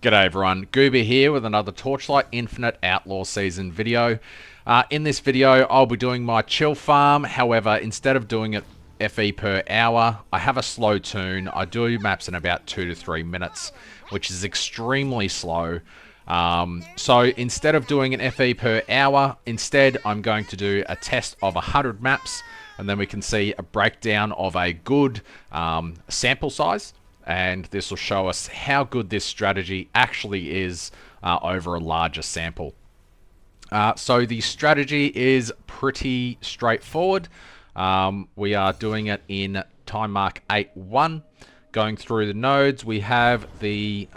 G'day everyone, Gooba here with another Torchlight Infinite Outlaw Season video. In this video, I'll be doing my chill farm. However, instead of doing it FE per hour, I have a slow tune. I do maps in about 2 to 3 minutes, which is extremely slow. So instead of doing an FE per hour, instead I'm going to do a test of 100 maps, and then we can see a breakdown of a good sample size. And this will show us how good this strategy actually is over a larger sample. So the strategy is pretty straightforward. We are doing it in time mark 8.1. Going through the nodes, we have the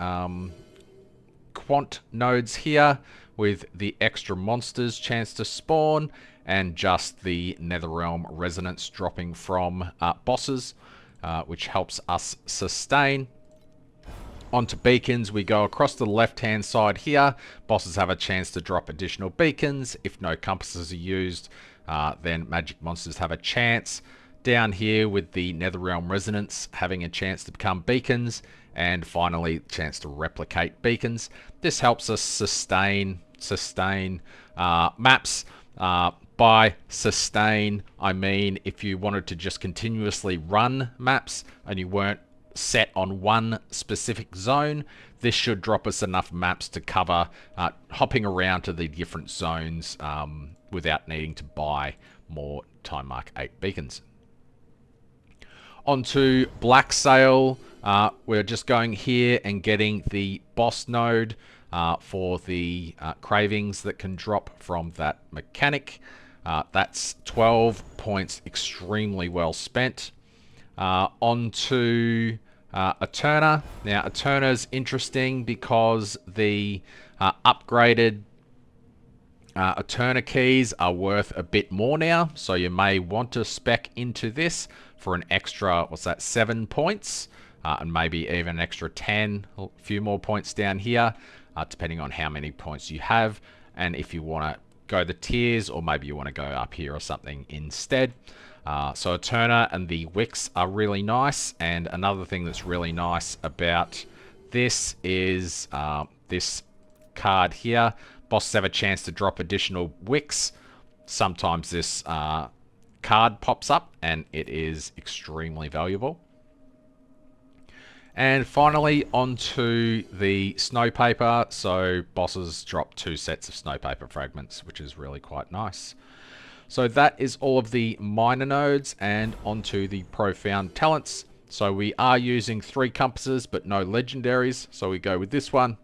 quant nodes here with the extra monsters chance to spawn and just the Netherrealm resonance dropping from bosses. Which helps us sustain. Onto beacons, we go across the left-hand side here. Bosses have a chance to drop additional beacons. If no compasses are used, then magic monsters have a chance. Down here with the Netherrealm resonance having a chance to become beacons. And finally, chance to replicate beacons. This helps us sustain maps. By sustain, I mean if you wanted to just continuously run maps and you weren't set on one specific zone, this should drop us enough maps to cover hopping around to the different zones without needing to buy more time mark 8 beacons. Onto Black Sail, we're just going here and getting the boss node for the cravings that can drop from that mechanic. That's 12 points, extremely well spent. Onto Eterna. Now, Eterna's interesting because the upgraded Eterna keys are worth a bit more now, so you may want to spec into this for an extra, 7 points, and maybe even an extra 10, a few more points down here, depending on how many points you have, and if you want to go the tiers, or maybe you want to go up here or something instead. So Eterna and the wicks are really nice, and another thing that's really nice about this is this card here. Bosses have a chance to drop additional wicks. Sometimes this card pops up and it is extremely valuable. And finally, onto the snowpaper. So bosses drop 2 sets of snowpaper fragments, which is really quite nice. So that is all of the minor nodes, and onto the profound talents. So we are using 3 compasses, but no legendaries. So we go with this one.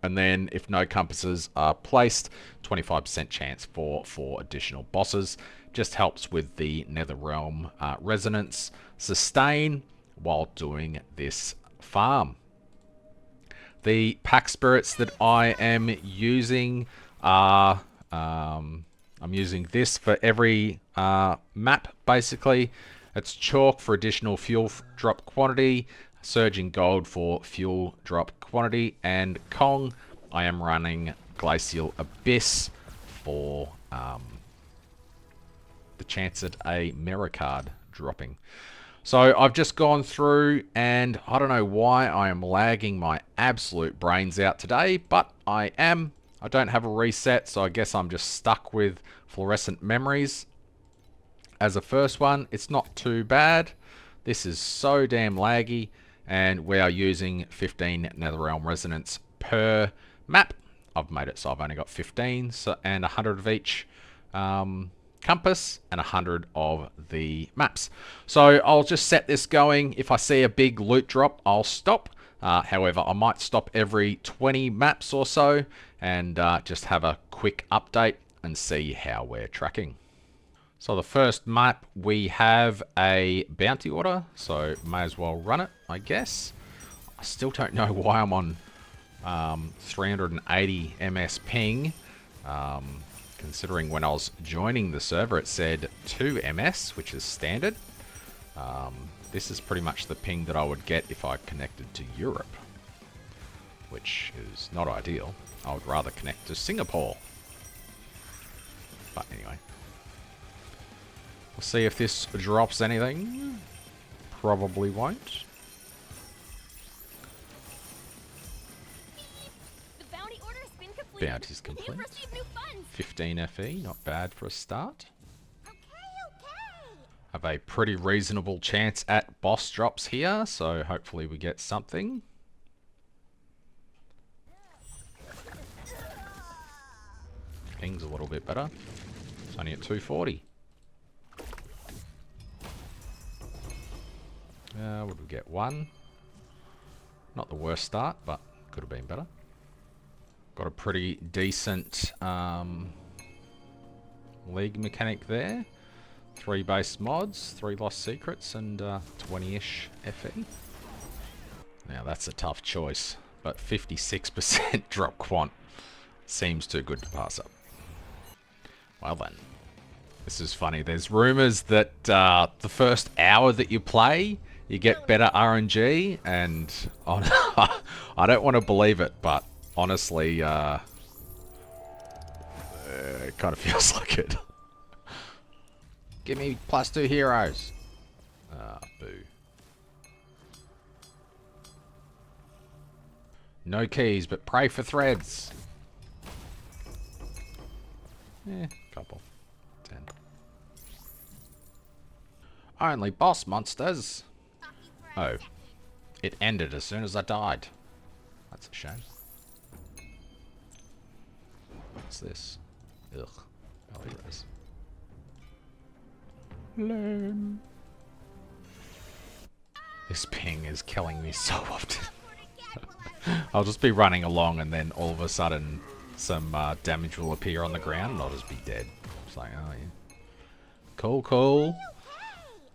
And then if no compasses are placed, 25% chance for 4 additional bosses. Just helps with the Netherrealm resonance sustain while doing this farm. The pack spirits that I am using are I'm using this for every map basically. It's chalk for additional fuel drop quantity, surging gold for fuel drop quantity, and Kong I am running Glacial Abyss for the chance at a mirror card dropping. So I've just gone through, and I don't know why I am lagging my absolute brains out today, but I am. I don't have a reset, so I guess I'm just stuck with fluorescent memories. As a first one, it's not too bad. This is so damn laggy, and we are using 15 Netherrealm resonance per map. I've made it so I've only got 15, and 100 of each compass and 100 of the maps. So I'll just set this going. If I see a big loot drop, I'll stop. However, I might stop every 20 maps or so and just have a quick update and see how we're tracking. So the first map, we have a bounty order, so may as well run it, I guess. I still don't know why I'm on 380 ms ping. Considering when I was joining the server it said 2 ms, which is standard. This is pretty much the ping that I would get if I connected to Europe, which is not ideal. I would rather connect to Singapore. But anyway. We'll see if this drops anything. Probably won't. Bounty's complete. 15 FE, not bad for a start. Have a pretty reasonable chance at boss drops here, so hopefully we get something. Ping's a little bit better. It's only at 240. Would we get one? Not the worst start, but could have been better. Got a pretty decent league mechanic there. 3 base mods, 3 lost secrets, and 20-ish FE. Now that's a tough choice, but 56% drop quant seems too good to pass up. Well then, this is funny. There's rumors that the first hour that you play, you get better RNG, and I don't want to believe it, but honestly, it kind of feels like it. Give me +2 heroes. Ah, boo. No keys, but pray for threads. Couple. 10. Only boss monsters. Oh. It ended as soon as I died. That's a shame. What's this? Ugh. Polyres. Learn. This ping is killing me so often. I'll just be running along and then all of a sudden some damage will appear on the ground and I'll just be dead. It's like, oh yeah. Cool, cool.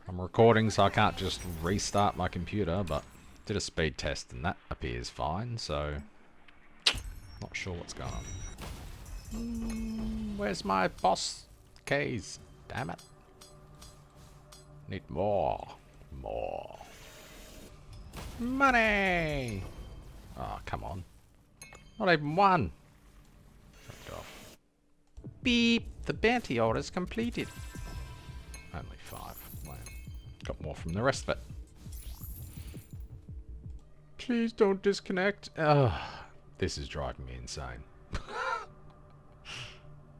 I'm recording so I can't just restart my computer, but did a speed test and that appears fine, so not sure what's going on. Where's my boss keys? Damn it. Need more. More. Money! Oh, come on. Not even one. Fuck off. Beep! The bounty order's completed. Only 5. Wow. Got more from the rest of it. Please don't disconnect. Ugh. This is driving me insane.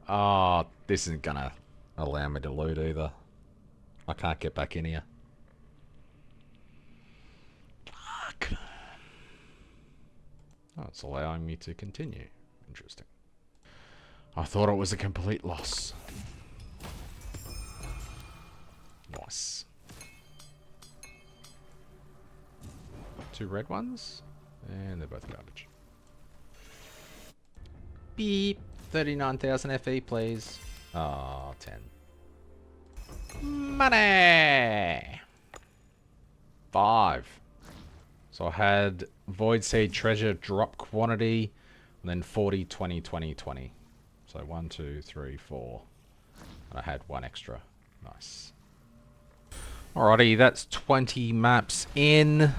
Oh, this isn't gonna allow me to loot either. I can't get back in here. Fuck. Oh, it's allowing me to continue. Interesting. I thought it was a complete loss. Nice. 2 red ones, and they're both garbage. Beep. 39,000 FE, please. Oh, 10. Money! 5. So I had Void Seed Treasure drop quantity, and then 40, 20, 20, 20. So 1, 2, 3, 4. And I had 1 extra. Nice. Alrighty, that's 20 maps in.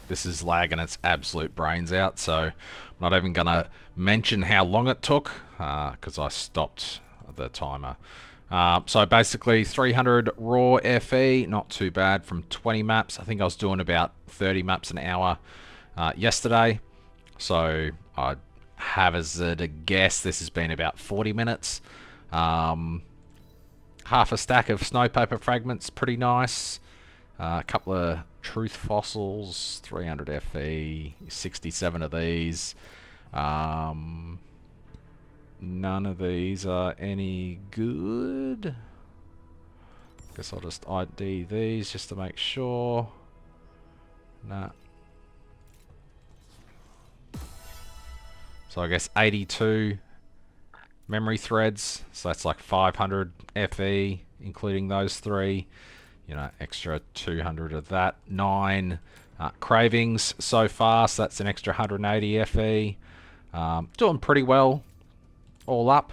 This is lagging its absolute brains out, so I'm not even going to mention how long it took, because I stopped the timer. So basically 300 raw FE, not too bad from 20 maps. I think I was doing about 30 maps an hour yesterday. So I'd hazard a guess this has been about 40 minutes. Half a stack of snowpaper fragments, pretty nice. A couple of truth fossils, 300 FE, 67 of these. None of these are any good. Guess I'll just ID these just to make sure. Nah. So I guess 82 memory threads. So that's like 500 FE, including those 3. You know, extra 200 of that. 9 cravings so far, so that's an extra 180 FE. Doing pretty well. All up.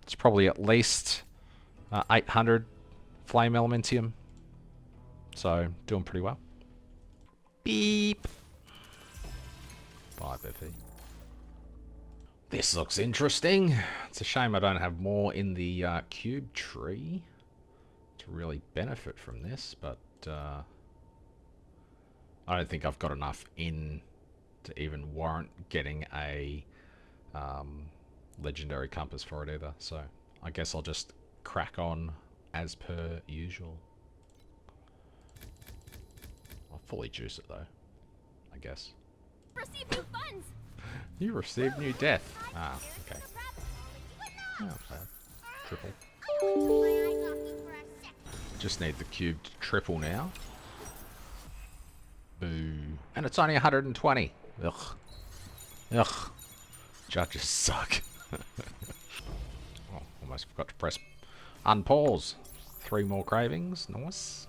It's probably at least 800 flame elementium. So, doing pretty well. Beep. 5 FE. This looks interesting. It's a shame I don't have more in the cube tree to really benefit from this, but I don't think I've got enough in to even warrant getting a legendary compass for it either. So I guess I'll just crack on as per usual. I'll fully juice it though, I guess. Receive new funds. You received new death. Ah, okay. Not bad. Triple. Just need the cube to triple now. Boo. And it's only 120. Ugh. Ugh. Judges suck. Oh, almost forgot to press unpause. 3 more cravings. Nice.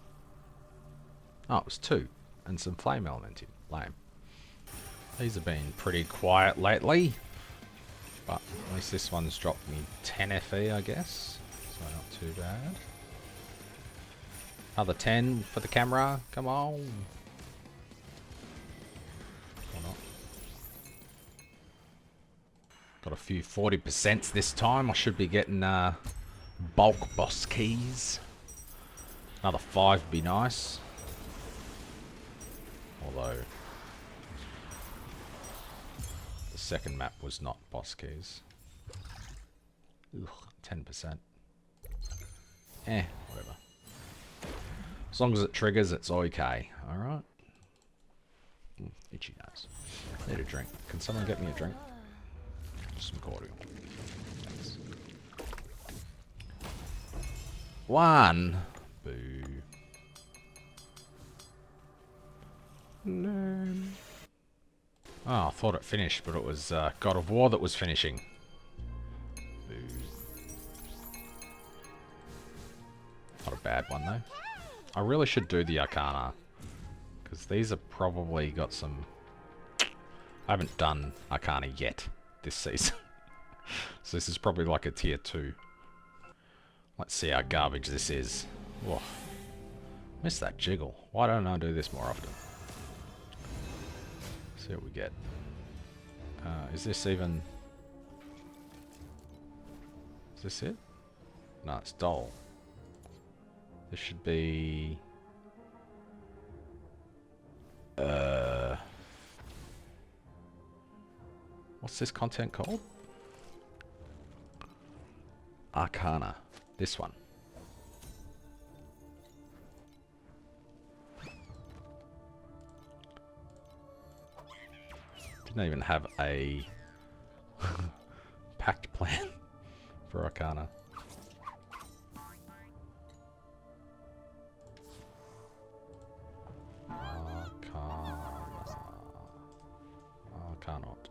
Oh, it was 2. And some flame elementum. Lame. These have been pretty quiet lately. But at least this one's dropped me 10 FE, I guess. So not too bad. Another 10 for the camera. Come on. Or not. Got a few 40% this time. I should be getting bulk boss keys. Another 5 would be nice. Although the second map was not boss keys. Ugh, 10%. Whatever. As long as it triggers, it's okay. Alright. Itchy nose. Need a drink. Can someone get me a drink? Some cordial. Thanks. 1. Boo. No. Oh, I thought it finished, but it was God of War that was finishing. Boo. Not a bad one, though. I really should do the Arcana, because these have probably got some... I haven't done Arcana yet this season. So this is probably like a tier 2. Let's see how garbage this is. Whoa. Missed that jiggle. Why don't I do this more often? See what we get. Is this even... Is this it? No, it's dull. This should be... What's this content called? Arcana. This one. Didn't even have a packed plan for Arcana. Cannot.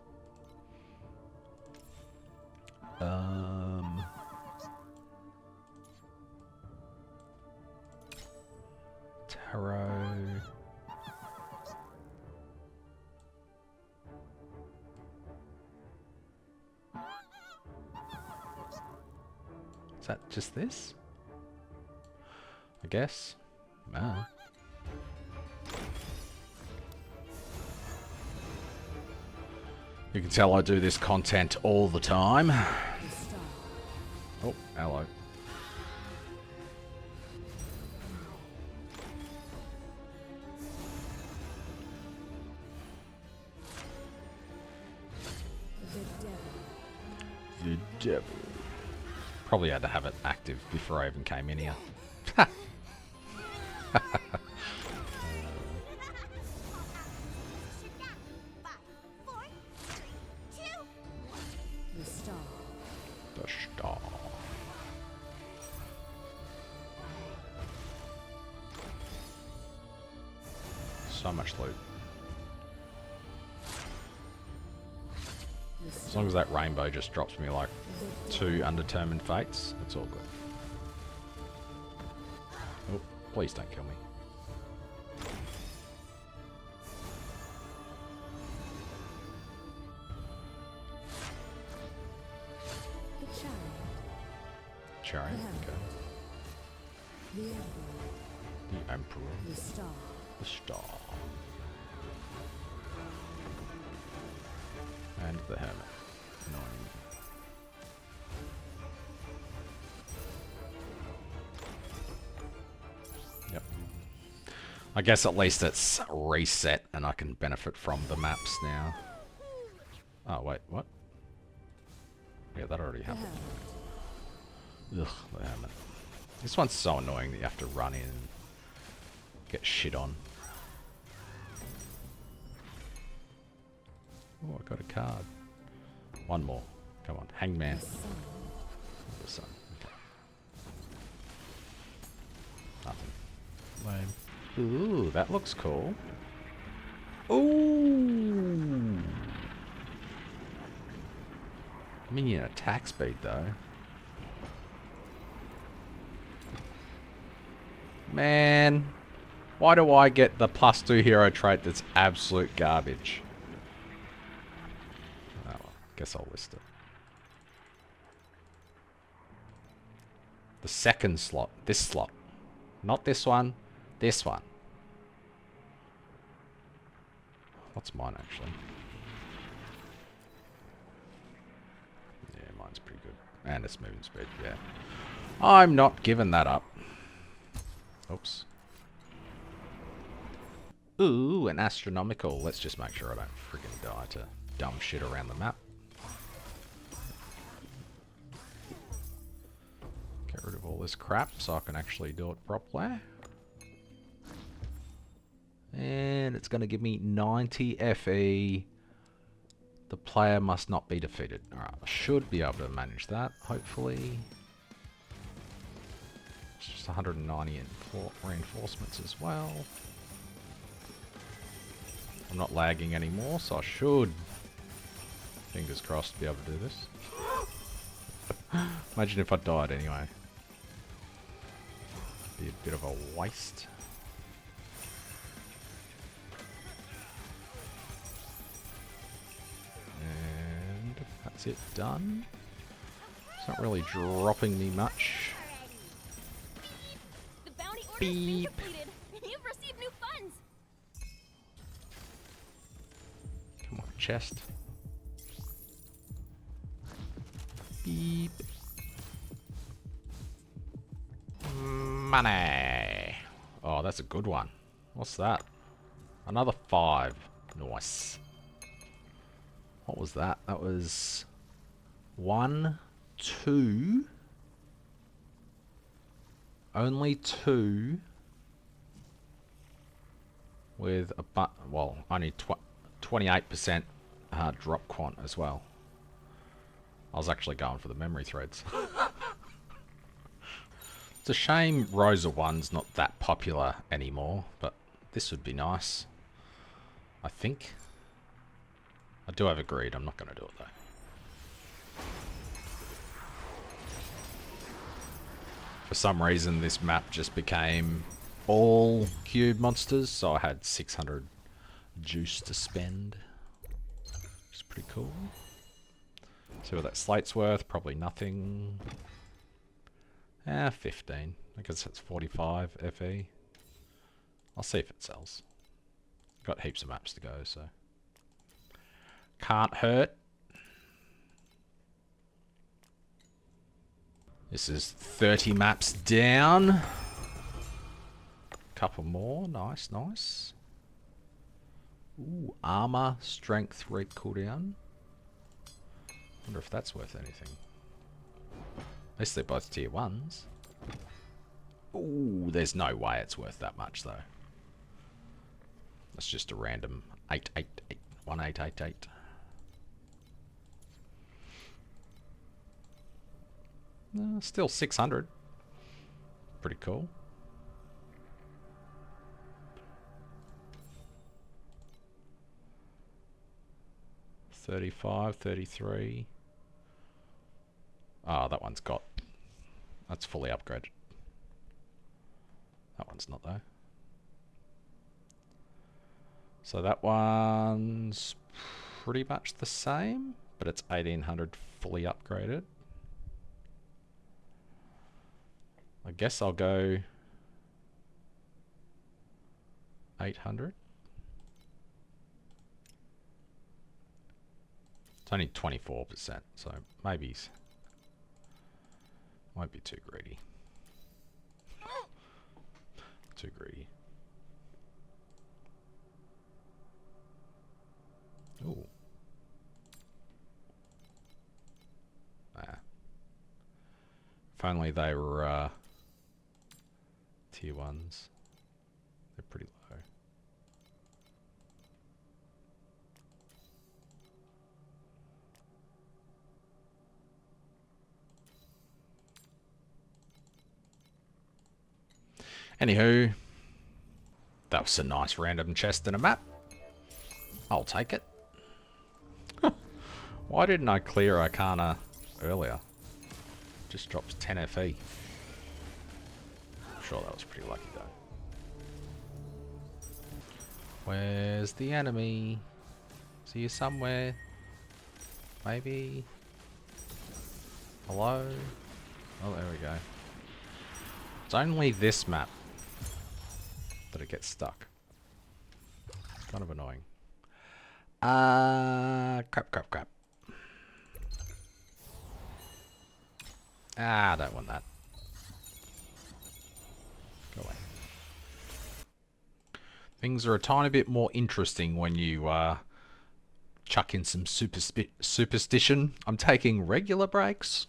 Tarot. Is that just this? I guess. Ah. You can tell I do this content all the time. Oh, hello. The devil. Probably had to have it active before I even came in here. The star. So much loot. As long as that rainbow just drops me like 2 undetermined fates, it's all good. Oh, please don't kill me. Chariot, okay. The Emperor. The Star. The Star. And the Hermit. Annoying. Yep. I guess at least it's reset and I can benefit from the maps now. Oh, wait, what? Yeah, that already happened. Ugh, damn it. This one's so annoying that you have to run in and get shit on. Oh, I got a card. One more. Come on, Hangman. The sun. Okay. Nothing. Lame. Ooh, that looks cool. Ooh! Minion attack speed, though. Man, why do I get the +2 hero trait that's absolute garbage? Oh, well, guess I'll list it. The second slot. This slot. Not this one. This one. What's mine, actually? Yeah, mine's pretty good. And it's moving speed, yeah. I'm not giving that up. Oops. Ooh, an astronomical. Let's just make sure I don't friggin' die to dumb shit around the map. Get rid of all this crap so I can actually do it properly. And it's going to give me 90 FE. The player must not be defeated. Alright, I should be able to manage that, hopefully. It's just 190 reinforcements as well. I'm not lagging anymore, so I should, fingers crossed, be able to do this. Imagine if I died anyway. Be a bit of a waste. And that's it done. It's not really dropping me much. The bounty order's Beep. been completed. You've received new funds. Come on, chest. Beep. Money. Oh, that's a good one. What's that? Another 5. Nice. What was that? That was 1, 2. Only 2. With a well, only 28% drop quant as well. I was actually going for the memory threads. It's a shame Rosa 1's not that popular anymore, but this would be nice. I think. I do have a greed, I'm not going to do it though. For some reason this map just became all cube monsters, so I had 600 juice to spend. Which is pretty cool. See what that slate's worth, probably nothing. 15. I guess that's 45 FE. I'll see if it sells. Got heaps of maps to go, so. Can't hurt. This is 30 maps down. Couple more. Nice, nice. Ooh, armor, strength, rate cooldown. Wonder if that's worth anything. At least they're both tier 1s. Ooh, there's no way it's worth that much though. That's just a random 888. 1888. Still 600. Pretty cool. $35, $33. Oh, that one's got... That's fully upgraded. That one's not though. So that one's pretty much the same, but it's 1800 fully upgraded. I guess I'll go 800. It's only 24%, so maybe might be too greedy. Too greedy. If only they were tier 1s. They're pretty low. Anywho, that was a nice random chest in a map. I'll take it. Why didn't I clear Arcana earlier? Just drops 10 FE. I'm sure that was pretty lucky though. Where's the enemy? See you somewhere. Maybe. Hello? Oh, there we go. It's only this map that it gets stuck. Kind of annoying. Crap. I don't want that. Go away. Things are a tiny bit more interesting when you chuck in some superstition. I'm taking regular breaks.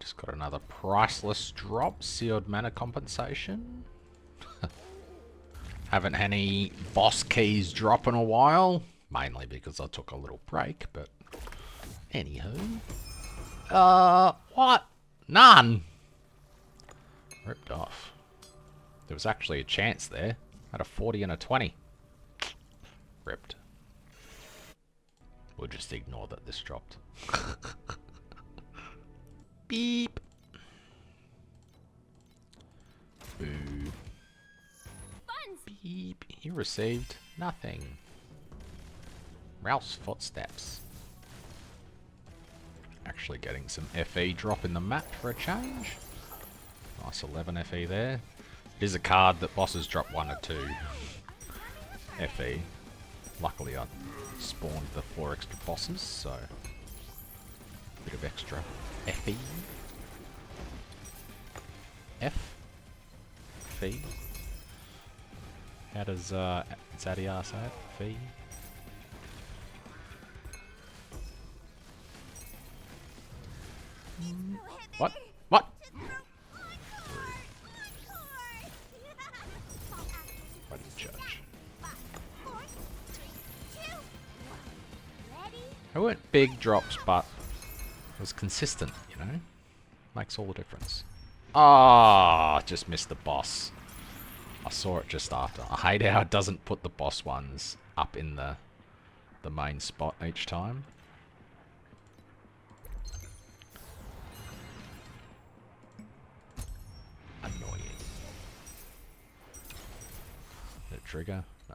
Just got another priceless drop, sealed mana compensation. Haven't had any boss keys drop in a while, mainly because I took a little break, but anywho. What? None. Ripped off. There was actually a chance there. Had a 40 and a 20. Ripped. We'll just ignore that this dropped. Beep. Boo. Funds. Beep. You received nothing. Ralph's footsteps. Actually getting some FE drop in the map for a change. Nice 11 FE there. It is a card that bosses drop 1 or 2 FE. Luckily I spawned the 4 extra bosses, so a bit of extra FE. Fee. How does Zadiar say it? Fee. What? What? Bloody judge. They weren't big drops, but it was consistent, you know? Makes all the difference. Ah, just missed the boss. I saw it just after. I hate how it doesn't put the boss ones up in the main spot each time. Annoying. Did it trigger? No.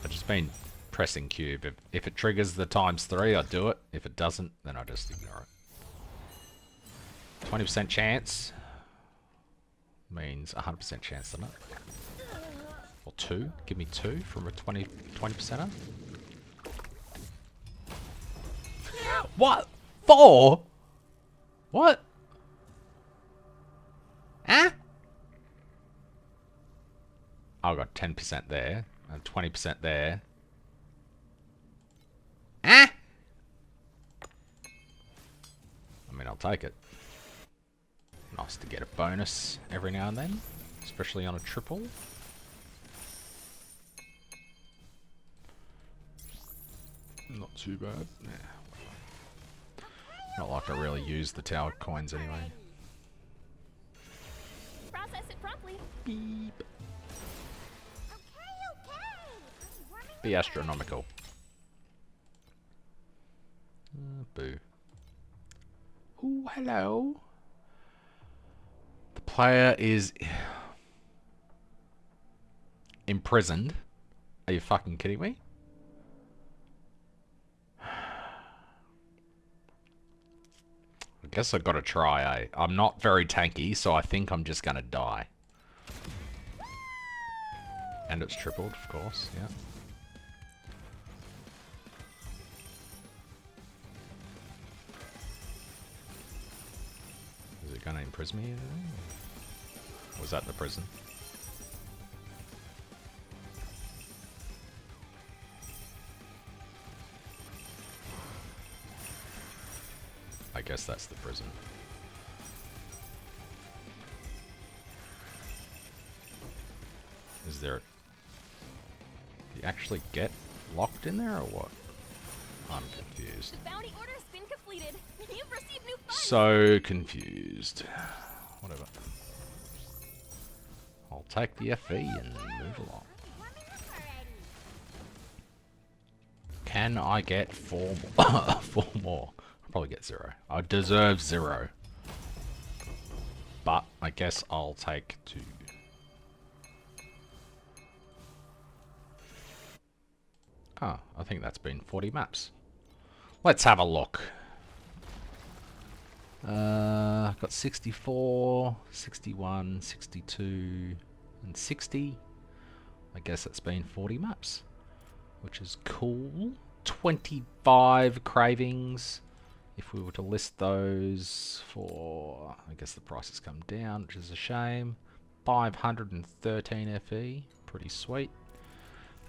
I've just been pressing cube. If it triggers the ×3, I do it. If it doesn't, then I just ignore it. 20% chance means 100% chance, doesn't it? Or 2. Give me 2 from a 20%er. What? 4? What? Huh? I got 10% there and 20% there. Huh? I mean, I'll take it. Nice to get a bonus every now and then, especially on a triple. Not too bad. Yeah. Not like I really use the tower coins anyway. Process it promptly. Beep. Be astronomical. Boo. Ooh, hello. The player is imprisoned. Are you fucking kidding me? I guess I've got to try, eh? I'm not very tanky, so I think I'm just gonna die. And it's tripled, of course, yeah. Is it gonna imprison me? Or was that the prison? guess that's the prison. Is there... Do you actually get locked in there or what? I'm confused. The bounty order has been completed. You've received new funds. So confused. Whatever. I'll take the FE and move along. Can I get 4 more? 4 more. I'll probably get 0. I deserve 0. But I guess I'll take 2. Ah, I think that's been 40 maps. Let's have a look. I've got 64, 61, 62, and 60. I guess it's been 40 maps, which is cool. 25 cravings. If we were to list those for, I guess the price has come down, which is a shame. 513 FE, pretty sweet.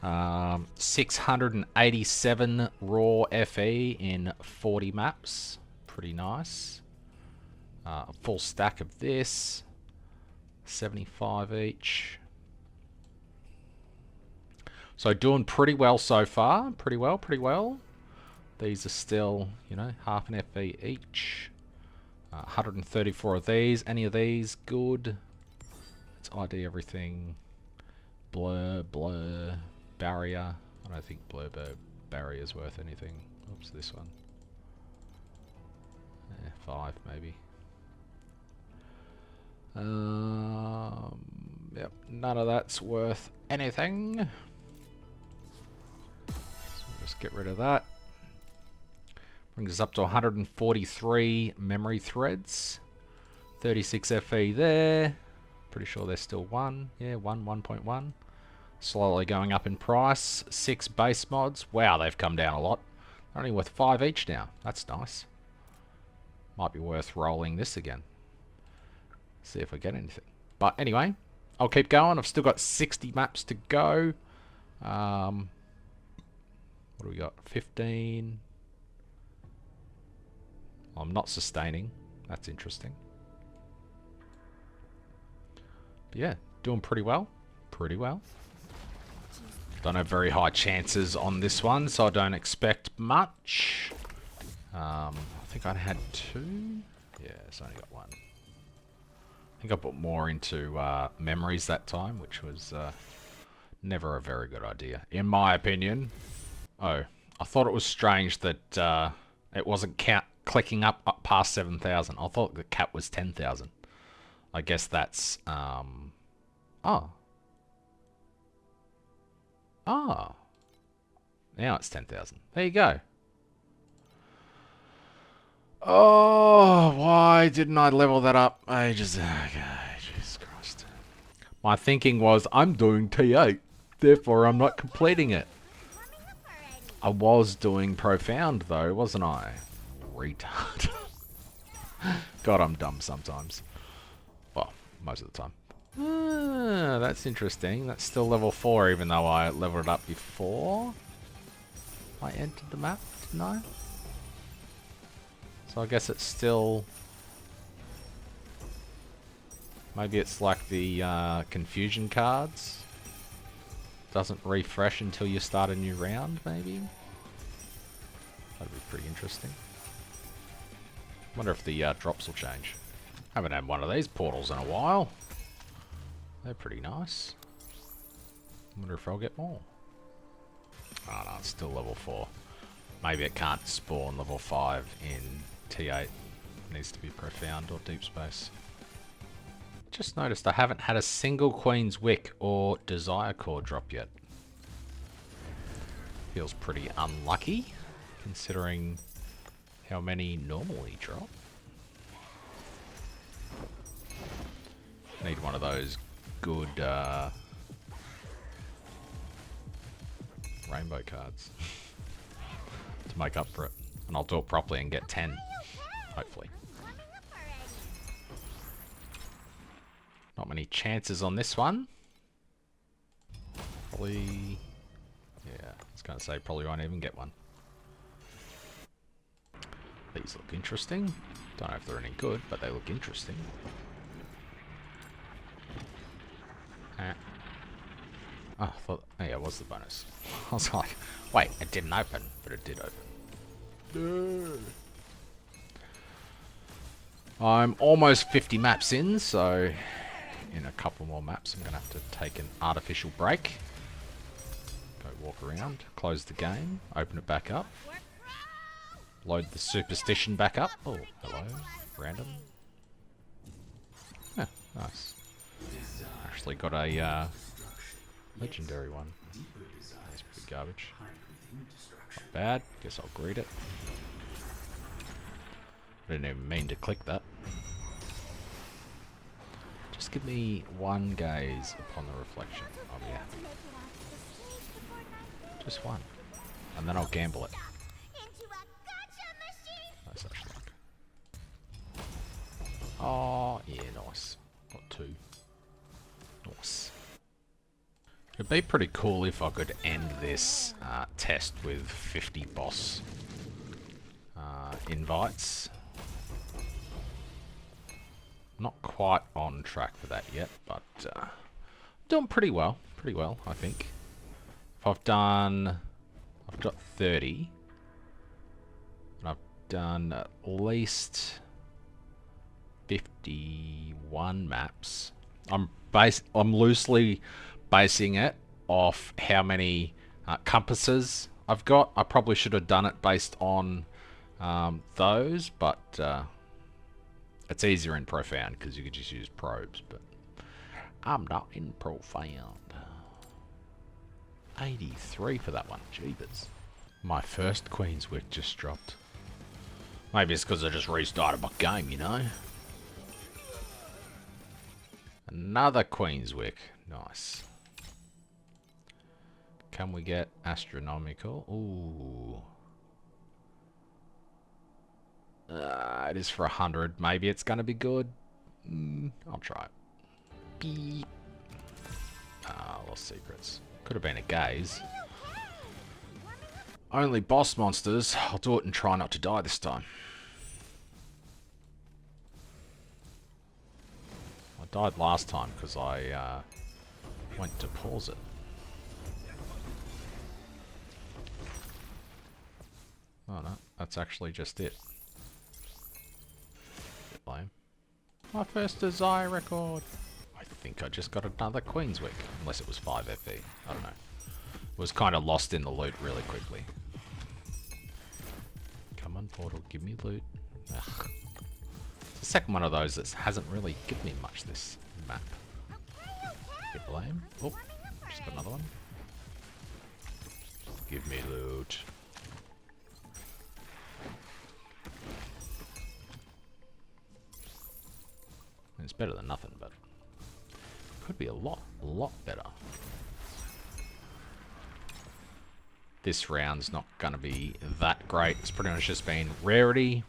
687 raw FE in 40 maps, pretty nice. A full stack of this, 75 each. So doing pretty well so far, pretty well. These are still, you know, half an FE each. 134 of these. Any of these good? Let's ID everything. Blur, barrier. I don't think barrier is worth anything. Oops, this one. 5 maybe. Yep, none of that's worth anything. So just get rid of that. Brings us up to 143 memory threads. 36 FE there. Pretty sure there's still 1. Yeah, 1.1. Slowly going up in price. 6 base mods. Wow, they've come down a lot. They're only worth 5 each now. That's nice. Might be worth rolling this again. See if I get anything. But anyway, I'll keep going. I've still got 60 maps to go. What do we got? 15. I'm not sustaining. That's interesting. But yeah, doing pretty well. Don't have very high chances on this one, so I don't expect much. I think I had 2. Yeah, it's only got 1. I think I put more into memories that time, which was never a very good idea, in my opinion. Oh, I thought it was strange that it wasn't clicking up past 7,000. I thought the cap was 10,000. I guess that's... Oh. Now it's 10,000. There you go. Oh, why didn't I level that up? Okay, Jesus Christ. My thinking was, I'm doing T8, therefore I'm not completing it. I was doing Profound though, wasn't I? Retard. God, I'm dumb sometimes. Well, most of the time. That's interesting. That's still level 4 even though I leveled it up before I entered the map, didn't I? So I guess it's still... Maybe it's like the confusion cards. Doesn't refresh until you start a new round, maybe? That'd be pretty interesting. Wonder if the drops will change. Haven't had one of these portals in a while. They're pretty nice. Wonder if I'll get more. Oh no, it's still level 4. Maybe it can't spawn level 5 in T8. It needs to be Profound or Deep Space. Just noticed I haven't had a single Queen's Wick or Desire Core drop yet. Feels pretty unlucky, considering how many normally drop. Need one of those good rainbow cards to make up for it. And I'll do it properly and get 10, hopefully. Not many chances on this one. Probably... Yeah, I was going to say probably won't even get one. These look interesting. Don't know if they're any good, but they look interesting. Oh, I thought, oh yeah, it was the bonus. I was like, wait, it didn't open, but it did open. I'm almost 50 maps in, so in a couple more maps I'm going to have to take an artificial break. Go walk around, close the game, open it back up. Load the superstition back up. Oh, hello. Random. Yeah, nice. Actually got a legendary one. That's pretty garbage. Not bad. Guess I'll greet it. I didn't even mean to click that. Just give me one gaze upon the reflection. I'll be happy. Just one. And then I'll gamble it. Nice, actually. Oh, yeah, nice. Got two. Nice. It'd be pretty cool if I could end this test with 50 boss invites. Not quite on track for that yet, but doing pretty well. Pretty well, I think. If I've got 30. And I've done at least 51 maps. I'm loosely basing it off how many compasses I've got. I probably should have done it based on those, but it's easier in Profound because you could just use probes, but I'm not in Profound. 83 for that one, jeebus. My first Queen's Wick just dropped. Maybe it's because I just restarted my game, you know? Another Queen's Wick. Nice. Can we get astronomical? Ooh. It is for 100. Maybe it's going to be good. I'll try it. Beep. Lost secrets. Could have been a gaze. Only boss monsters. I'll do it and try not to die this time. I died last time because I went to pause it. Oh no, that's actually just it. Bit lame. My first desire record. I think I just got another Queen's Wick, unless it was 5 FE. I don't know. Was kind of lost in the loot really quickly. Come on, Portal, give me loot. Ugh. It's the second one of those that hasn't really given me much this map. Bit lame. Oh, just got another one. Give me loot. It's better than nothing, but could be a lot better. This round's not going to be that great. It's pretty much just been rarity,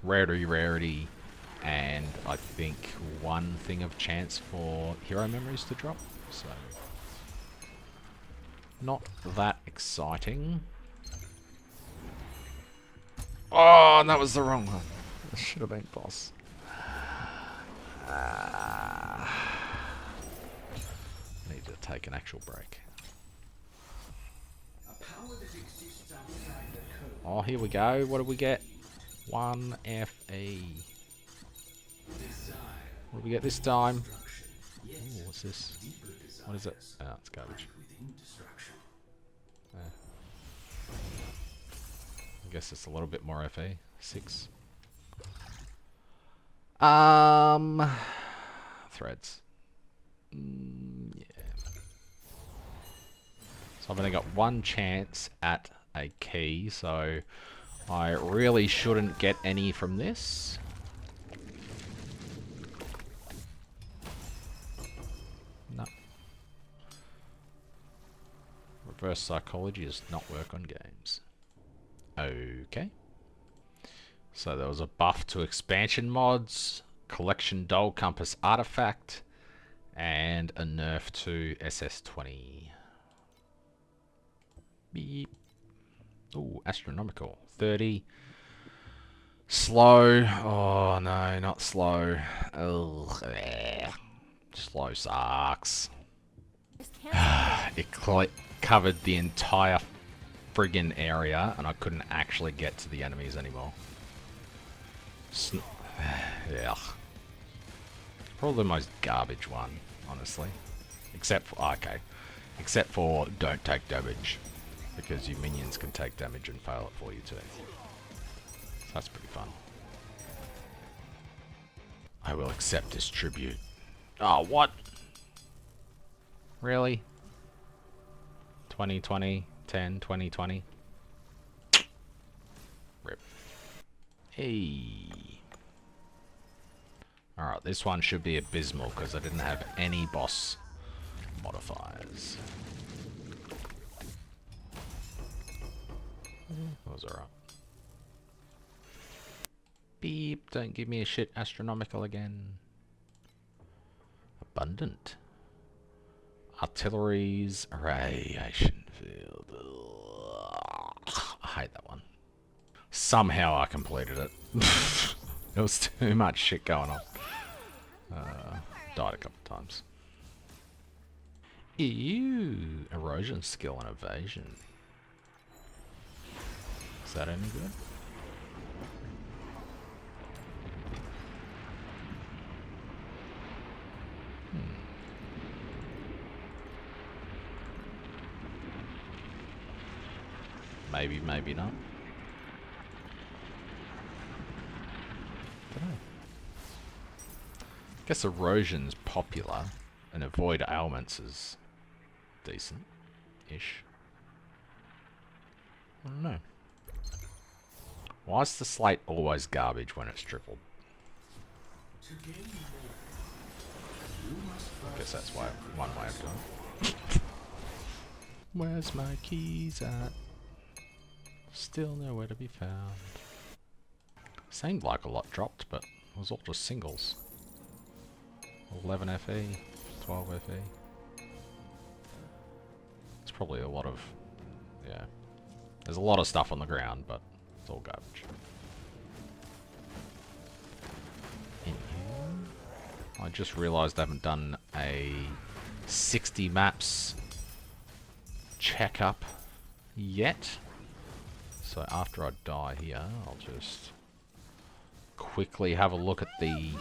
and I think one thing of chance for hero memories to drop. So, not that exciting. Oh, and that was the wrong one. That should have been boss. Need to take an actual break. Oh, here we go. What do we get? 1 FE. What do we get this time? Ooh, what's this? What is it? Oh, it's garbage. I guess it's a little bit more FE. 6. Threads. Yeah. So I've only got one chance at a key, so I really shouldn't get any from this. No. Reverse psychology does not work on games. Okay. So there was a buff to expansion mods, collection dull compass artifact, and a nerf to SS20. Beep. Ooh, astronomical. 30. Slow. Oh no, not slow. Ugh. Slow sucks. Just can't It covered the entire friggin' area, and I couldn't actually get to the enemies anymore. Yeah. Probably the most garbage one, honestly. Except for, okay. Except for don't take damage. Because your minions can take damage and fail it for you too. So that's pretty fun. I will accept this tribute. Oh, what? Really? 2020, 10, 2020. Rip. Hey. Alright, this one should be abysmal because I didn't have any boss modifiers. That was alright. Beep, don't give me a shit astronomical again. Abundant. Artillery's radiation field. Ugh, I hate that one. Somehow I completed it. There was too much shit going on. Died a couple of times. Ew. Erosion skill and evasion. Is that any good? Maybe, maybe not. Dunno. Guess erosion's popular, and avoid ailments is decent-ish. I don't know. Why is the slate always garbage when it's tripled? I guess that's one way of doing it. Where's my keys at? Still nowhere to be found. Seemed like a lot dropped, but it was all just singles. 11 FE, 12 FE. It's probably a lot of... yeah. There's a lot of stuff on the ground, but it's all garbage. I just realised I haven't done a 60 maps checkup yet. So after I die here, I'll just quickly have a look at the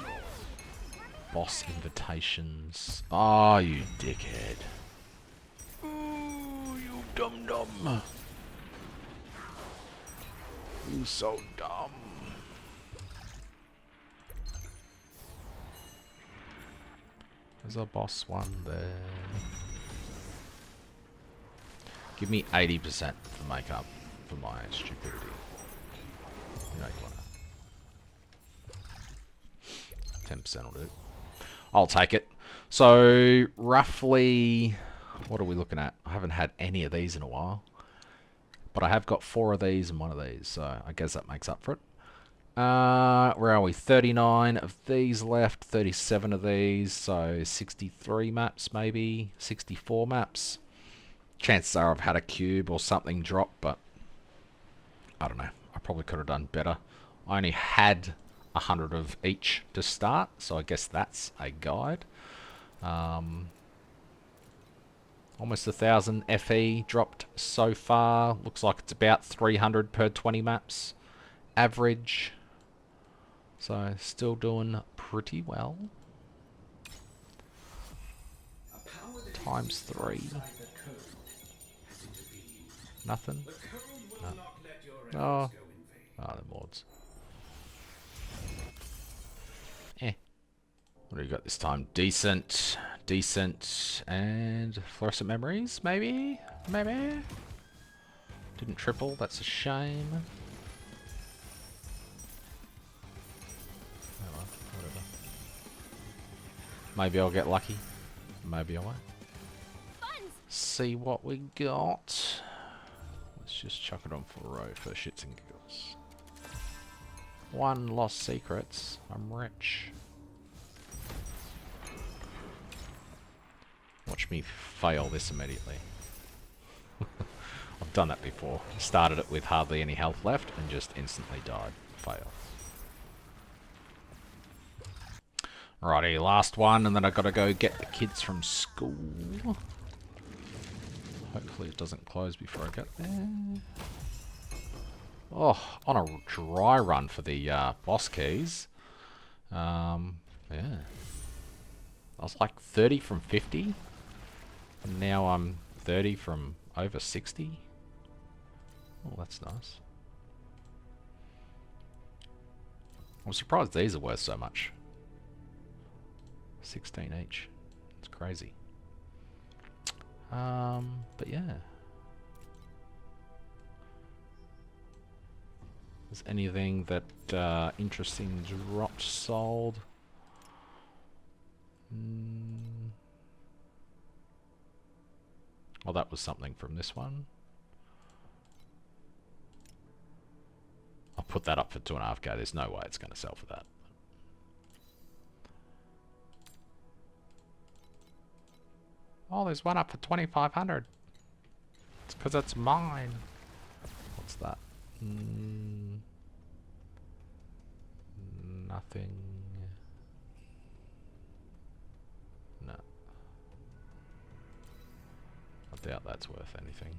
boss invitations. Oh, you dickhead. Ooh, you dum-dum. You so dumb. There's a boss one there. Give me 80% for makeup for my stupidity. You know you wanna. 10% will do. I'll take it. So roughly, what are we looking at? I haven't had any of these in a while, but I have got 4 of these and 1 of these, so I guess that makes up for it. Where are we? 39 of these left, 37 of these, so 63 maps maybe, 64 maps. Chances are I've had a cube or something drop, but I don't know. I probably could have done better. I only had 100 of each to start, so I guess that's a guide. Almost 1,000 FE dropped so far. Looks like it's about 300 per 20 maps average. So still doing pretty well. Times 3. Nothing? No. Oh. Ah, the mods. Eh. What do you got this time? Decent. Decent. And fluorescent memories, maybe? Maybe? Didn't triple, that's a shame. Oh well, whatever. Maybe I'll get lucky. Maybe I won't. See what we got. Let's just chuck it on for a row for shits and giggles. 1 lost secrets. I'm rich. Watch me fail this immediately. I've done that before. Started it with hardly any health left and just instantly died. Fail. Righty, last one, and then I gotta go get the kids from school. Hopefully it doesn't close before I get there. Oh, on a dry run for the boss keys. Yeah. I was like 30 from 50. And now I'm 30 from over 60. Oh, that's nice. I'm surprised these are worth so much. 16 each. It's crazy. But yeah. Is anything that interesting dropped sold? Well, that was something from this one. I'll put that up for 2.5k. There's no way it's going to sell for that. Oh, there's one up for 2,500. It's because it's mine. What's that? Nothing. No. I doubt that's worth anything.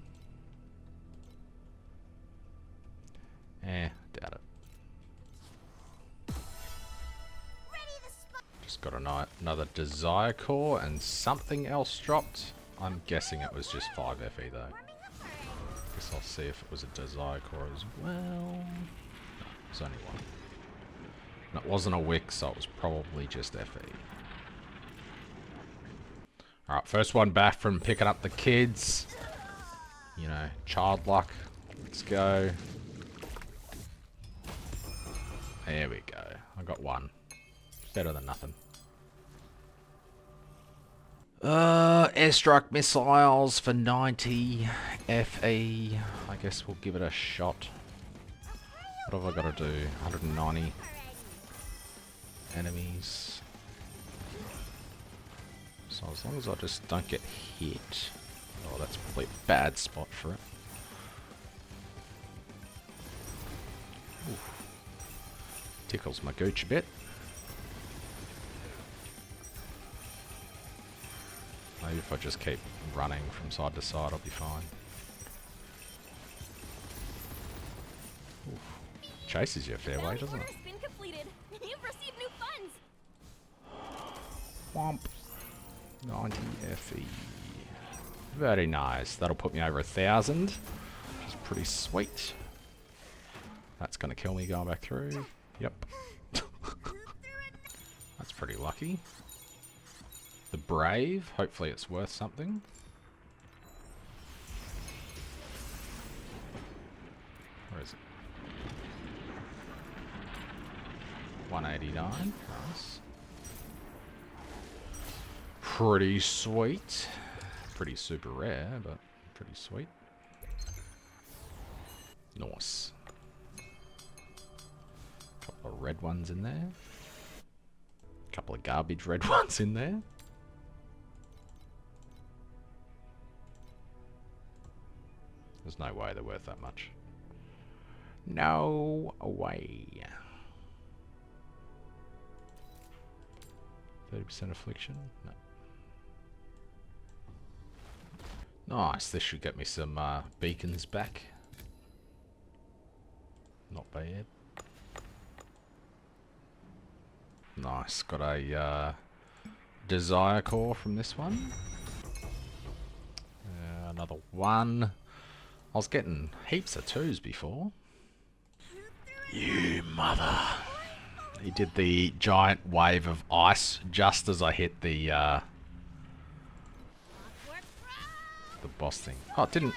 Doubt it. Just got another Desire Core and something else dropped. I'm guessing it was just 5 FE though. Guess I'll see if it was a Desire Core as well. No, it was only one. And it wasn't a Wick, so it was probably just FE. Alright, first one back from picking up the kids. You know, child luck. Let's go. There we go. I got one. Better than nothing. Airstrike missiles for 90 FE. I guess we'll give it a shot. What have I got to do? 190 enemies. So as long as I just don't get hit. Oh, that's probably a bad spot for it. Ooh. Tickles my gooch a bit. Maybe if I just keep running from side to side, I'll be fine. Oof. Chases you a fair way, doesn't it? You've received new funds. Womp. 90 FE. Very nice. That'll put me over 1,000, which is pretty sweet. That's gonna kill me going back through. Yep. That's pretty lucky. The Brave. Hopefully it's worth something. Where is it? 189. Nice. Pretty sweet. Pretty super rare, but pretty sweet. Nice. Couple of red ones in there. Couple of garbage red ones in there. There's no way they're worth that much. No way. 30% affliction? No. Nice, this should get me some beacons back. Not bad. Nice, got a Desire Core from this one. Another one. I was getting heaps of 2s before. You mother. He did the giant wave of ice just as I hit the boss thing. Oh, it didn't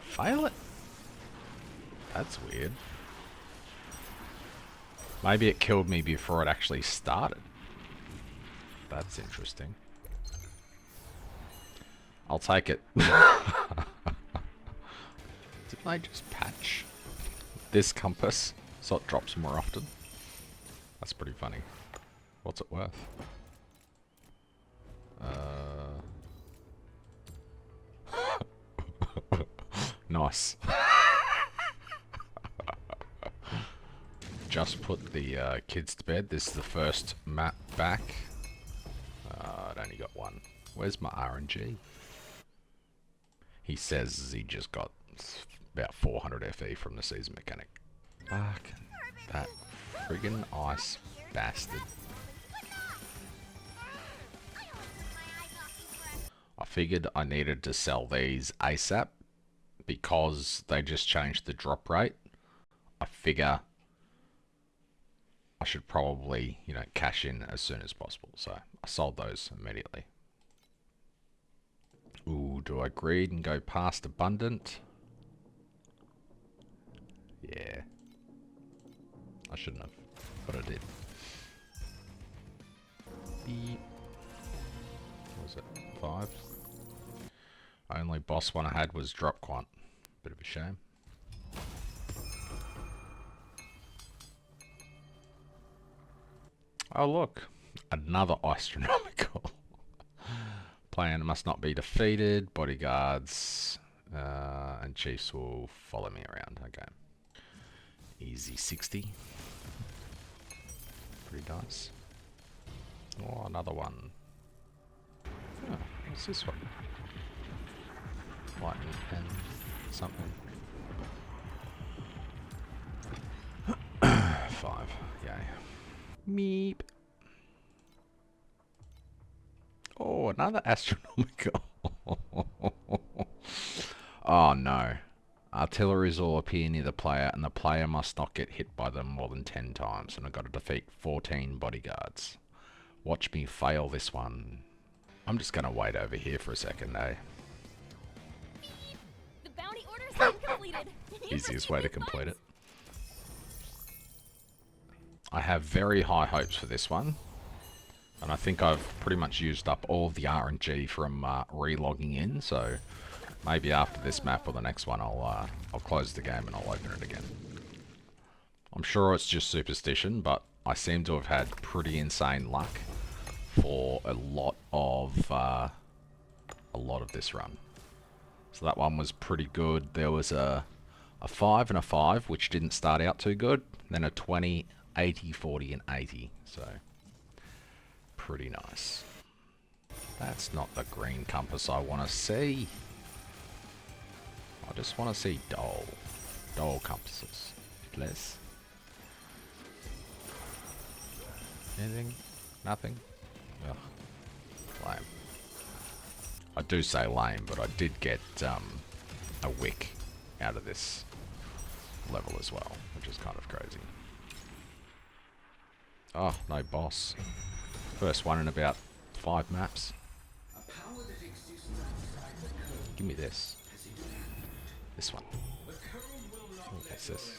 fail it? That's weird. Maybe it killed me before it actually started. That's interesting. I'll take it. Didn't they just patch this compass so it drops more often? That's pretty funny. What's it worth? Nice. just put the kids to bed. This is the first map back. I'd only got one. Where's my RNG? He says he just got about 400 FE from the season mechanic. Fuck that friggin' ice bastard. I figured I needed to sell these ASAP because they just changed the drop rate. I figure I should probably, you know, cash in as soon as possible. So I sold those immediately. Ooh, do I greed and go past abundant? Yeah. I shouldn't have, but I did. Beep. What was it? 5? Only boss one I had was drop quant. Bit of a shame. Oh look, another astronomical. Plan must not be defeated. Bodyguards and chiefs will follow me around. Okay. Easy 60. Pretty nice. Oh, another one. Oh, what's this one? Lightning pen, something. 5. Yay. Meep. Oh, another astronomical. Oh no. Artilleries all appear near the player, and the player must not get hit by them more than 10 times, and I've got to defeat 14 bodyguards. Watch me fail this one. I'm just gonna wait over here for a second, eh? The bounty order's been completed. Easiest way to complete it. I have very high hopes for this one, and I think I've pretty much used up all of the RNG from re-logging in, so maybe after this map or the next one I'll close the game and I'll open it again. I'm sure it's just superstition, but I seem to have had pretty insane luck for a lot of this run. So that one was pretty good. There was a 5 and a 5, which didn't start out too good. Then a 20, 80, 40, and 80. So pretty nice. That's not the green compass I want to see. I just want to see dull compasses. Please. Anything? Nothing? Ugh. Lame. I do say lame, but I did get a wick out of this level as well, which is kind of crazy. Oh, no boss. First one in about 5 maps. Give me this. This one. What's this?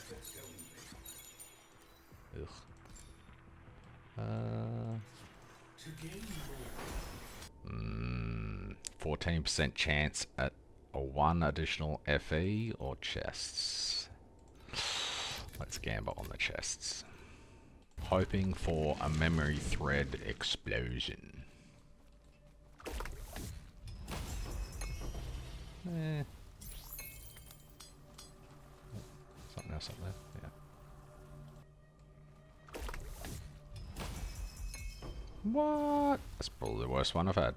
Ugh. 14% chance at a 1 additional FE or chests. Let's gamble on the chests. Hoping for a memory thread explosion. Something else up there, yeah. What? That's probably the worst one I've had.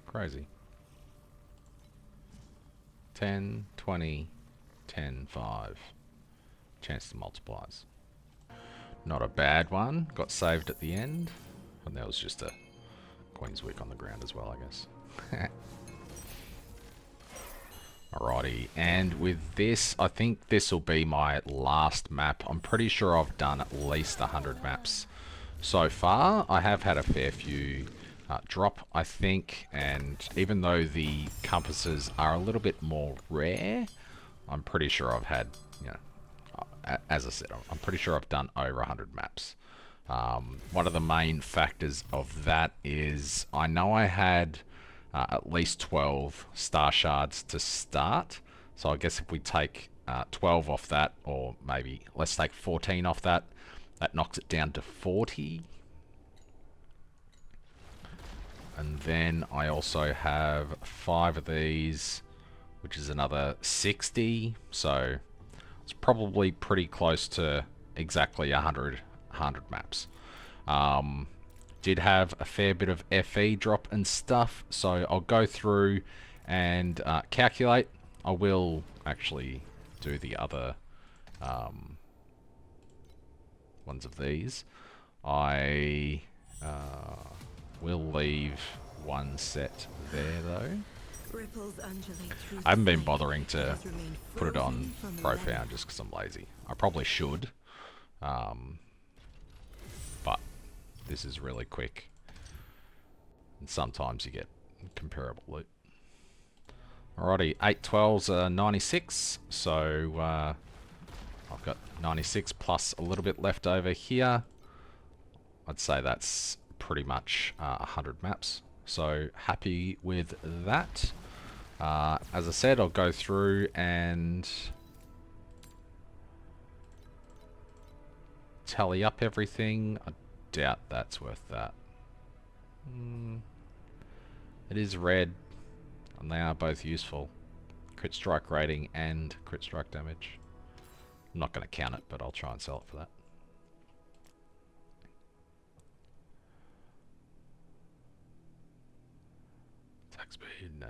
Crazy. 10, 20, 10, 5. Chance to multiplies. Not a bad one. Got saved at the end. And there was just a Queen's Wick on the ground as well, I guess. Alrighty, and with this, I think this will be my last map. I'm pretty sure I've done at least 100 maps so far. I have had a fair few drop, I think, and even though the compasses are a little bit more rare, I'm pretty sure I've had, you know, as I said, I'm pretty sure I've done over 100 maps. One of the main factors of that is I know I had at least 12 star shards to start, so I guess if we take 12 off that, or maybe let's take 14 off that, that knocks it down to 40. And then I also have 5 of these, which is another 60. So it's probably pretty close to exactly 100 maps. Did have a fair bit of FE drop and stuff, so I'll go through and calculate. I will actually do the other ones of these. I will leave one set there though. I haven't been bothering to put it on Profound just because I'm lazy. I probably should, but this is really quick, and sometimes you get comparable loot. Alrighty, 812s are 96, so I've got 96 plus a little bit left over here. I'd say that's pretty much 100 maps, so happy with that. As I said, I'll go through and tally up everything. I doubt that's worth that. It is red, and they are both useful. Crit strike rating and crit strike damage. I'm not going to count it, but I'll try and sell it for that. Attack speed, nah.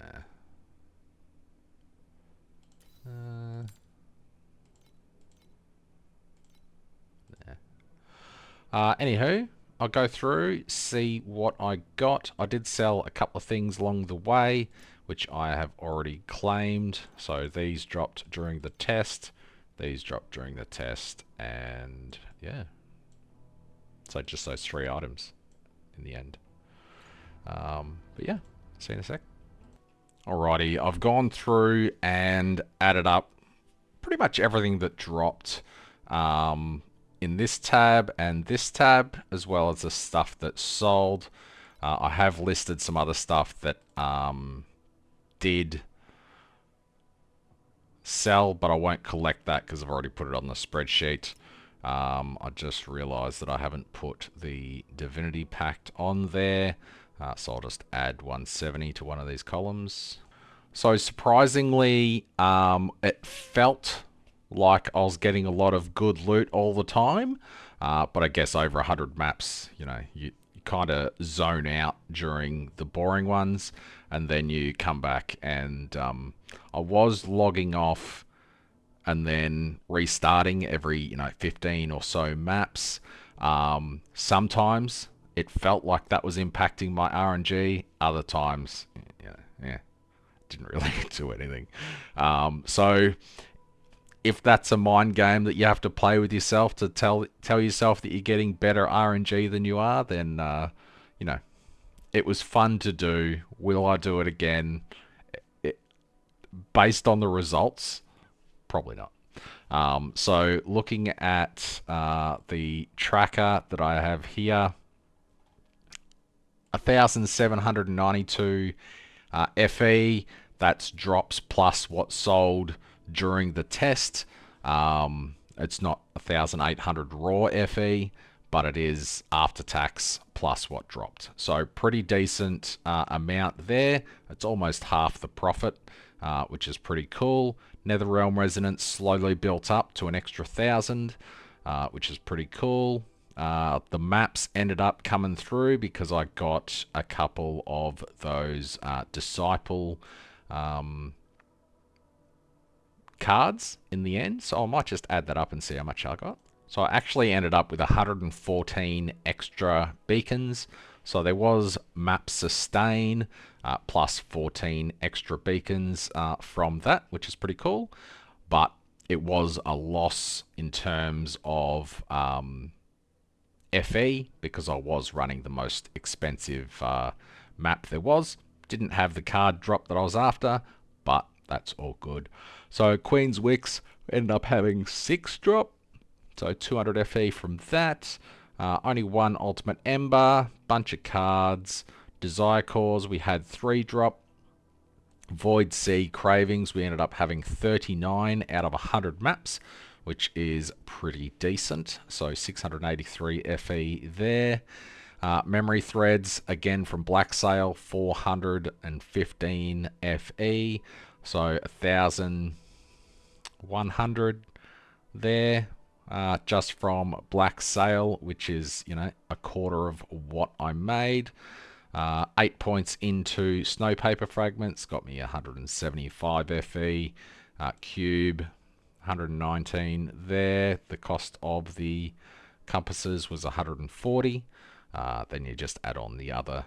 Anywho, I'll go through, see what I got. I did sell a couple of things along the way, which I have already claimed. So these dropped during the test, these dropped during the test, and yeah. So just those 3 items in the end. But yeah, see you in a sec. Alrighty, I've gone through and added up pretty much everything that dropped in this tab and this tab, as well as the stuff that sold. I have listed some other stuff that did sell, but I won't collect that because I've already put it on the spreadsheet. I just realized that I haven't put the Divinity Pact on there. So I'll just add 170 to one of these columns. So surprisingly, it felt like I was getting a lot of good loot all the time. But I guess over 100 maps, you know, you kind of zone out during the boring ones, and then you come back, and I was logging off and then restarting every 15 or so maps. Sometimes it felt like that was impacting my RNG. Other times, didn't really do anything. So if that's a mind game that you have to play with yourself to tell yourself that you're getting better RNG than you are, then it was fun to do. Will I do it again? Based on the results, probably not. So looking at the tracker that I have here, 1,792 FE. That's drops plus what sold during the test. It's not 1,800 raw FE, but it is after tax plus what dropped. So pretty decent amount there. It's almost half the profit, which is pretty cool. Netherrealm Resonance slowly built up to an extra 1,000, which is pretty cool. The maps ended up coming through because I got a couple of those Disciple cards in the end. So I might just add that up and see how much I got. So I actually ended up with 114 extra beacons. So there was map sustain plus 14 extra beacons from that, which is pretty cool. But it was a loss in terms of FE because I was running the most expensive map there was. Didn't have the card drop that I was after, but that's all good. So Queen's Wicks ended up having 6 drop, so 200 FE from that. Only 1 Ultimate Ember, bunch of cards. Desire Cores, we had 3 drop. Void Sea Cravings, we ended up having 39 out of 100 maps, which is pretty decent. So 683 FE there. Memory Threads, again from Black Sail, 415 FE. So 1,100 there. just from Black Sail, which is, you know, a quarter of what I made. 8 points into Snow Paper Fragments, got me 175 FE. Cube, 119 there. The cost of the compasses was 140. Then you just add on the other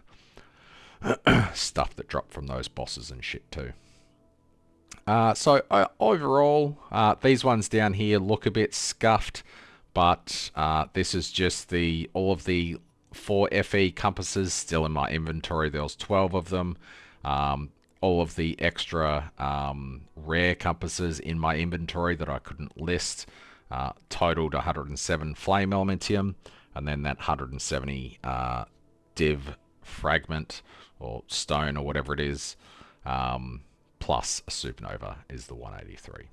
stuff that dropped from those bosses and shit too. So overall, these ones down here look a bit scuffed, but this is just all of the 4 FE compasses still in my inventory. There was 12 of them. All of the extra rare compasses in my inventory that I couldn't list totaled 107 flame elementium, and then that 170 div fragment or stone or whatever it is, plus a supernova is the 183.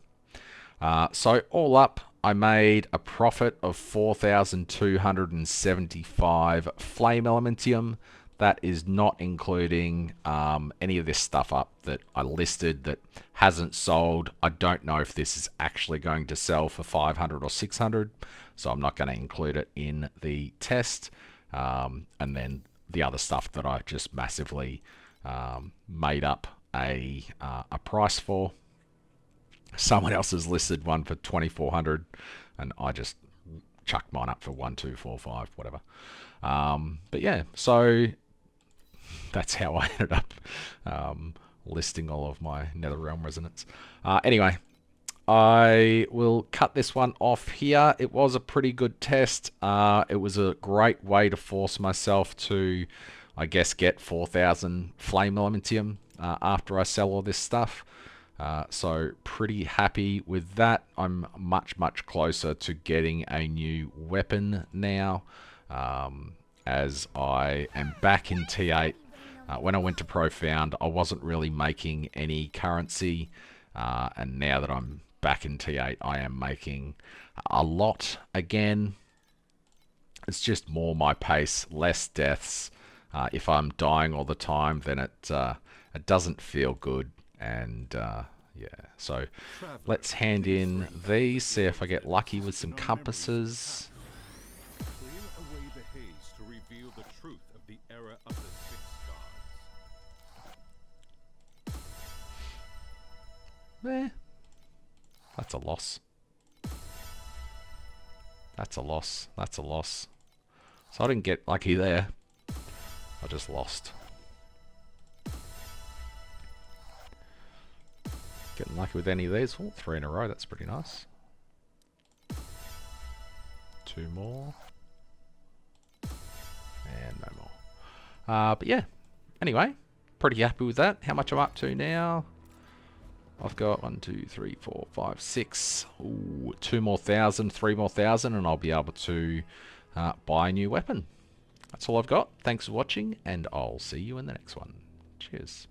So all up, I made a profit of 4,275 flame elementium. That is not including any of this stuff up that I listed that hasn't sold. I don't know if this is actually going to sell for 500 or 600, so I'm not going to include it in the test. And then the other stuff that I just massively made up a price for. Someone else has listed one for 2,400, and I just chucked mine up for 1,245, whatever. But yeah, so that's how I ended up listing all of my Netherrealm resonance. Anyway, I will cut this one off here. It was a pretty good test. It was a great way to force myself to, I guess, get 4,000 flame elementium after I sell all this stuff. So pretty happy with that. I'm much closer to getting a new weapon now, as I am back in T8. When I went to Profound, I wasn't really making any currency, and now that I'm back in T8, I am making a lot again. It's just more my pace, less deaths. If I'm dying all the time, then it doesn't feel good. And yeah, so let's hand in these, see if I get lucky with some compasses. Clear away the haze to reveal the truth of the era of the six gods. That's a loss. That's a loss. That's a loss. So I didn't get lucky there. I just lost. Getting lucky with any of these. Oh, 3 in a row. That's pretty nice. 2 more. And no more. But yeah. Anyway, pretty happy with that. How much I'm up to now? I've got 1, 2, 3, 4, 5, 6. Ooh, 2 more thousand, 3 more thousand, and I'll be able to buy a new weapon. That's all I've got. Thanks for watching, and I'll see you in the next one. Cheers.